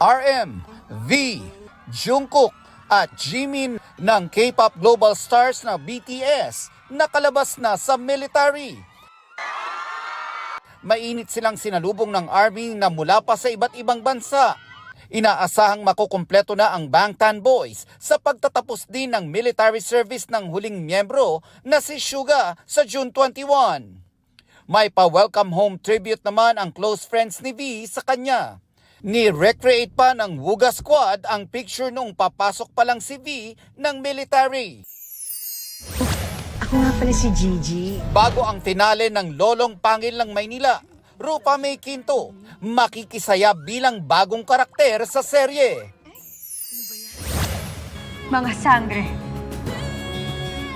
RM, V, Jungkook at Jimin ng K-pop global stars na BTS nakalabas na sa military. Mainit silang sinalubong ng army na mula pa sa iba't ibang bansa. Inaasahang makukumpleto na ang Bangtan Boys sa pagtatapos din ng military service ng huling miyembro na si Suga sa June 21. May pa-welcome home tribute naman ang close friends ni V sa kanya. Ni-recreate pa ng Wuga Squad ang picture noong papasok pa lang si V ng military. Ako nga pala si Gigi. Bago ang finale ng Lolong Pangil ng Maynila, Rupa May Quinto makikisaya bilang bagong karakter sa serye. Mga sangre.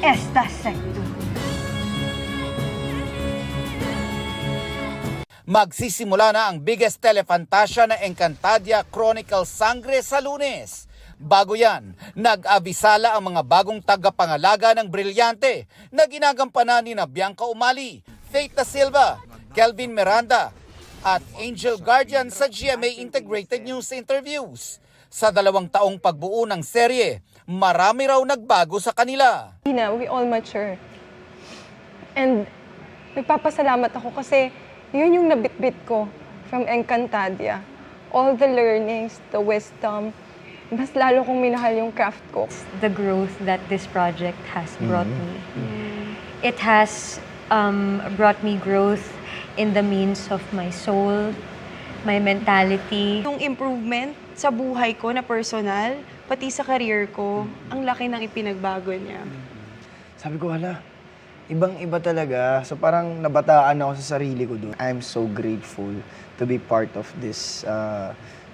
Esta sectum. Magsisimula na ang biggest telefantasya na Encantadia Chronicle Sangre sa Lunes. Bago yan, nag-abisala ang mga bagong tagapangalaga ng Brilyante na ginagampanan ni Bianca Umali, Faith Da Silva, Kelvin Miranda at Angel Guardian sa GMA Integrated News interviews. Sa 2 taong pagbuo ng serye, marami raw nagbago sa kanila. We all mature. And nagpapasalamat ako kasi yun yung nabitbit ko from Encantadia. All the learnings, the wisdom, mas lalo kong minahal yung craft ko. The growth that this project has brought me. It has brought me growth in the means of my soul, my mentality. Yung improvement sa buhay ko na personal, pati sa career ko, ang laki ng ipinagbago niya. Sabi ko, hala, ibang-iba talaga. So parang nabataan ako sa sarili ko doon. I'm so grateful to be part of this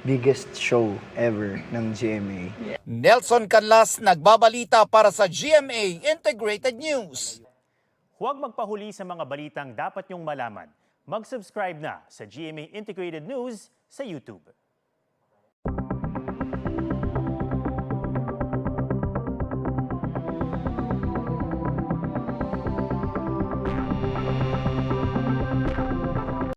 biggest show ever ng GMA. Nelson Canlas nagbabalita para sa GMA Integrated News. Huwag magpahuli sa mga balitang dapat niyong malaman. Mag-subscribe na sa GMA Integrated News sa YouTube.